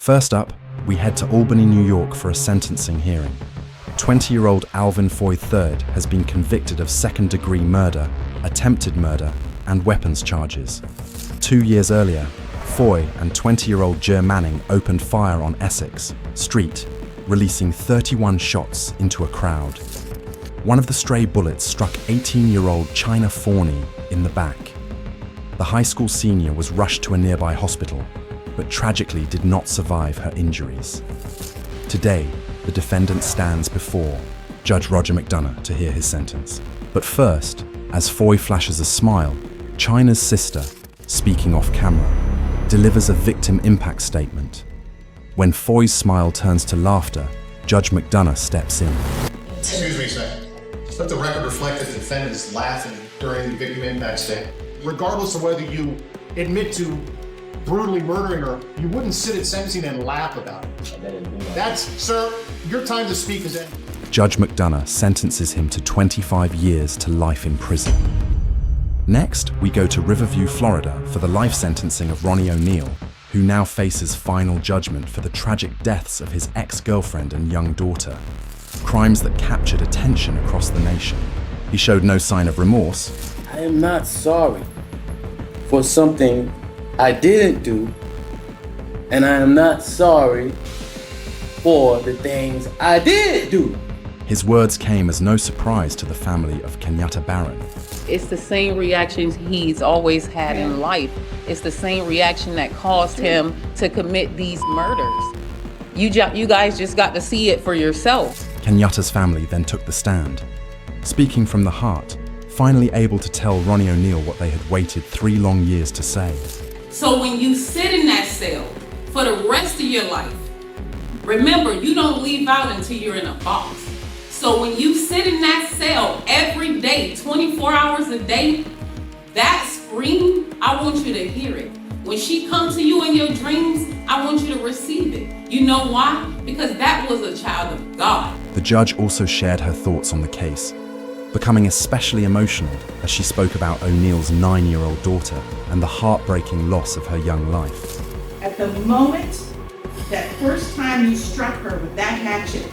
First up, we head to Albany, New York for a sentencing hearing. 20-year-old Alvin Foy III has been convicted of second-degree murder, attempted murder, and weapons charges. 2 years earlier, Foy and 20-year-old Jer Manning opened fire on Essex Street, releasing 31 shots into a crowd. One of the stray bullets struck 18-year-old China Forney in the back. The high school senior was rushed to a nearby hospital, but tragically did not survive her injuries. Today, the defendant stands before Judge Roger McDonough to hear his sentence. But first, as Foy flashes a smile, China's sister, speaking off camera, delivers a victim impact statement. When Foy's smile turns to laughter, Judge McDonough steps in. Excuse me, sir. Let the record reflect that the defendant is laughing during the victim impact statement. Regardless of whether you admit to brutally murdering her, you wouldn't sit at sentencing and laugh about it. That's, sir, your time to speak is ended. Judge McDonough sentences him to 25 years to life in prison. Next, we go to Riverview, Florida for the life sentencing of Ronnie O'Neal, who now faces final judgment for the tragic deaths of his ex-girlfriend and young daughter. Crimes that captured attention across the nation. He showed no sign of remorse. I am not sorry for something I didn't do, and I am not sorry for the things I did do. His words came as no surprise to the family of Kenyatta Barron. It's the same reactions he's always had in life. It's the same reaction that caused him to commit these murders. You guys just got to see it for yourself. Kenyatta's family then took the stand, speaking from the heart, finally able to tell Ronnie O'Neal what they had waited 3 long years to say. So when you sit in that cell for the rest of your life, remember, you don't leave out until you're in a box. So when you sit in that cell every day, 24 hours a day, that scream, I want you to hear it. When she comes to you in your dreams, I want you to receive it. You know why? Because that was a child of God. The judge also shared her thoughts on the case, becoming especially emotional as she spoke about O'Neal's 9-year-old daughter and the heartbreaking loss of her young life. At the moment, that first time you struck her with that hatchet,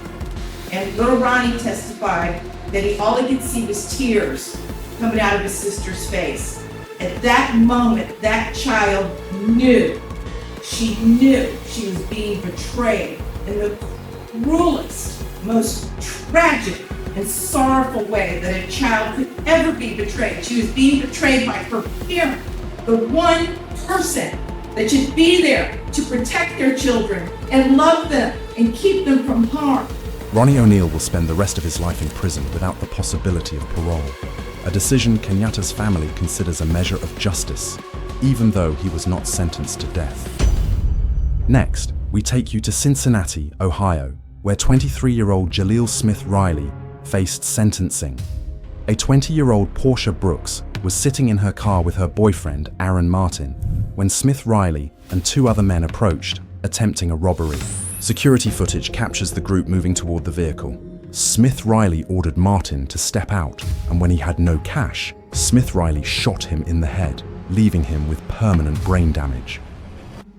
and little Ronnie testified that all he could see was tears coming out of his sister's face. At that moment, that child knew. She knew she was being betrayed in the cruelest, most tragic and sorrowful way that a child could ever be betrayed. She was being betrayed by her parent, the one person that should be there to protect their children and love them and keep them from harm. Ronnie O'Neal will spend the rest of his life in prison without the possibility of parole, a decision Kenyatta's family considers a measure of justice, even though he was not sentenced to death. Next, we take you to Cincinnati, Ohio, where 23-year-old Jalil Smith Riley faced sentencing. A 20-year-old Portia Brooks was sitting in her car with her boyfriend, Aaron Martin, when Smith Riley and 2 other men approached, attempting a robbery. Security footage captures the group moving toward the vehicle. Smith Riley ordered Martin to step out, and when he had no cash, Smith Riley shot him in the head, leaving him with permanent brain damage.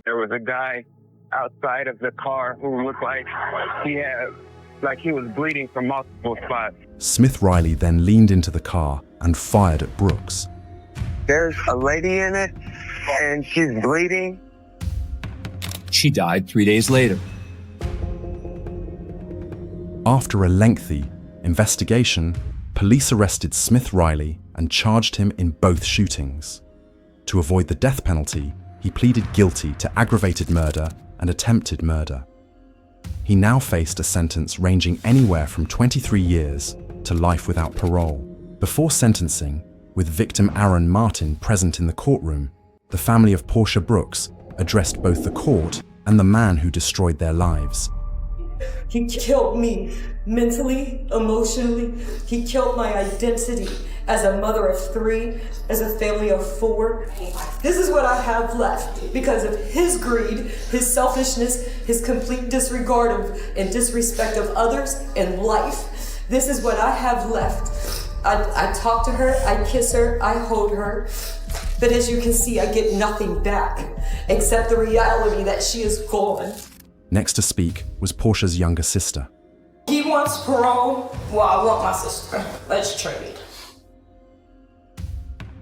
There was a guy outside of the car who looked like he was bleeding from multiple spots. Smith Riley then leaned into the car and fired at Brooks. There's a lady in it, and she's bleeding. She died 3 days later. After a lengthy investigation, police arrested Smith Riley and charged him in both shootings. To avoid the death penalty, he pleaded guilty to aggravated murder and attempted murder. He now faced a sentence ranging anywhere from 23 years to life without parole. Before sentencing, with victim Aaron Martin present in the courtroom, the family of Portia Brooks addressed both the court and the man who destroyed their lives. He killed me mentally, emotionally. He killed my identity as a mother of 3, as a family of 4. This is what I have left because of his greed, his selfishness, his complete disregard of and disrespect of others and life. This is what I have left. I talk to her, I kiss her, I hold her. But as you can see, I get nothing back except the reality that she is gone. Next to speak was Portia's younger sister. He wants parole. Well, I want my sister. Let's trade.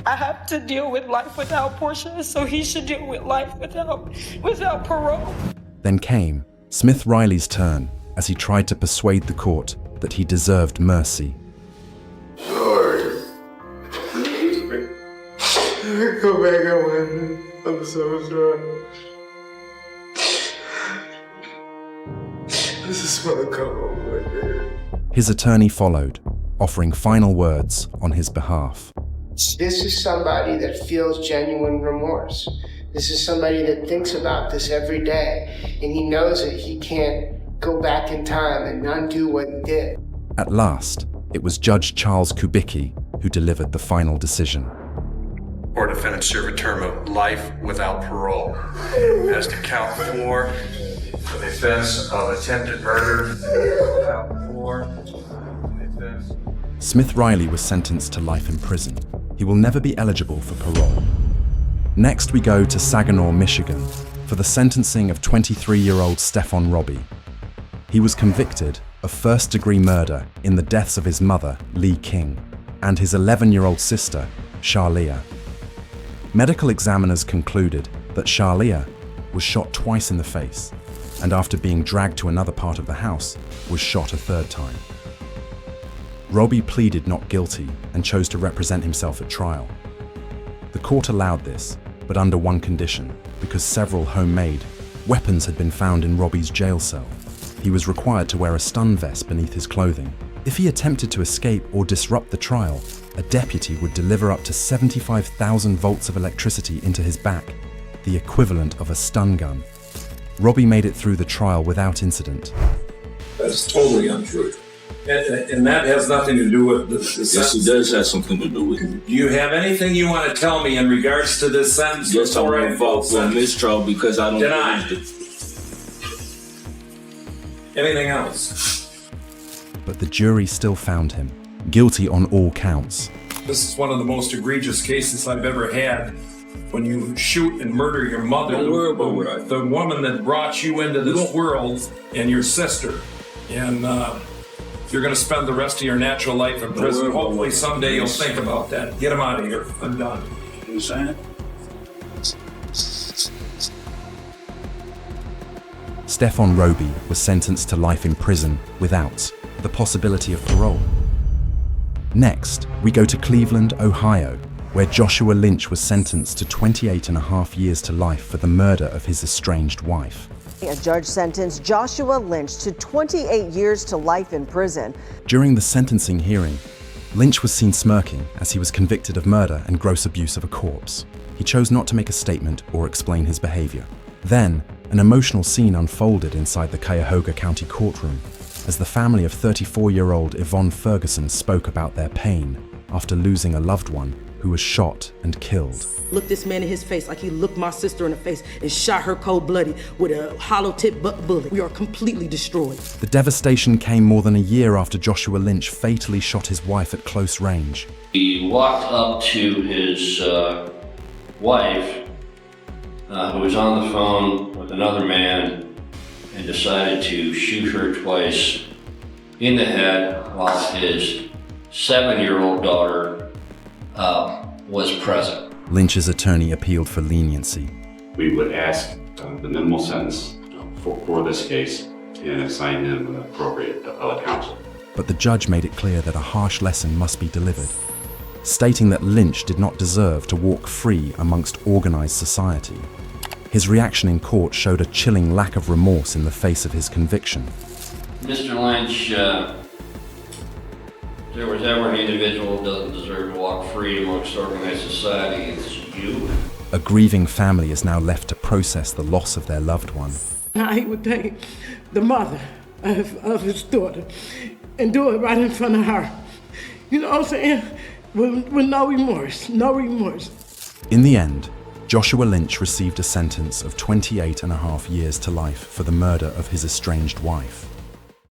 I have to deal with life without Portia, so he should deal with life without parole. Then came Smith Riley's turn as he tried to persuade the court that he deserved mercy. Sorry. Go back and win. I'm so sorry. This is gonna come over. His attorney followed, offering final words on his behalf. This is somebody that feels genuine remorse. This is somebody that thinks about this every day, and he knows that he can't go back in time and undo what he did. At last, it was Judge Charles Kubicki who delivered the final decision. Or defendants serve a term of life without parole. As to count 4, for the offense of attempted murder, count 4, the offense. Smith Riley was sentenced to life in prison. He will never be eligible for parole. Next, we go to Saginaw, Michigan, for the sentencing of 23-year-old Stefon Roby. He was convicted of first-degree murder in the deaths of his mother, Lee King, and his 11-year-old sister, Charlia. Medical examiners concluded that Charlia was shot twice in the face, and after being dragged to another part of the house, was shot a third time. Roby pleaded not guilty and chose to represent himself at trial. The court allowed this, but under one condition, because several homemade weapons had been found in Roby's jail cell. He was required to wear a stun vest beneath his clothing. If he attempted to escape or disrupt the trial, a deputy would deliver up to 75,000 volts of electricity into his back, the equivalent of a stun gun. Roby made it through the trial without incident. That's totally untrue. And that has nothing to do with the sentence. Yes, it does have something to do with it. Do you have anything you want to tell me in regards to this sentence? Yes, I'm going to vote for mistrial because I don't deny. Anything else? But the jury still found him guilty on all counts. This is one of the most egregious cases I've ever had. When you shoot and murder your mother, don't worry about what I the woman that brought you into this world, and your sister. And you're going to spend the rest of your natural life in prison. Hopefully someday you'll think about that. Get him out of here. I'm done. You saying? Stefon Roby was sentenced to life in prison without the possibility of parole. Next, we go to Cleveland, Ohio, where Joshua Lynch was sentenced to 28.5 years to life for the murder of his estranged wife. A judge sentenced Joshua Lynch to 28 years to life in prison. During the sentencing hearing, Lynch was seen smirking as he was convicted of murder and gross abuse of a corpse. He chose not to make a statement or explain his behavior. Then, an emotional scene unfolded inside the Cuyahoga County courtroom as the family of 34-year-old Yvonne Ferguson spoke about their pain after losing a loved one who was shot and killed. Looked this man in his face like he looked my sister in the face and shot her cold-blooded with a hollow-tip bullet. We are completely destroyed. The devastation came more than a year after Joshua Lynch fatally shot his wife at close range. He walked up to his wife, who was on the phone with another man, and decided to shoot her twice in the head while his 7-year-old daughter was present. Lynch's attorney appealed for leniency. We would ask the minimal sentence for this case and assign him an appropriate appellate counsel. But the judge made it clear that a harsh lesson must be delivered, stating that Lynch did not deserve to walk free amongst organized society. His reaction in court showed a chilling lack of remorse in the face of his conviction. Mr. Lynch, if there was ever an individual who doesn't deserve to walk free amongst organized society, it's you. A grieving family is now left to process the loss of their loved one. I would take the mother of his daughter and do it right in front of her. You know what I'm saying? With no remorse, no remorse. In the end, Joshua Lynch received a sentence of 28.5 years to life for the murder of his estranged wife.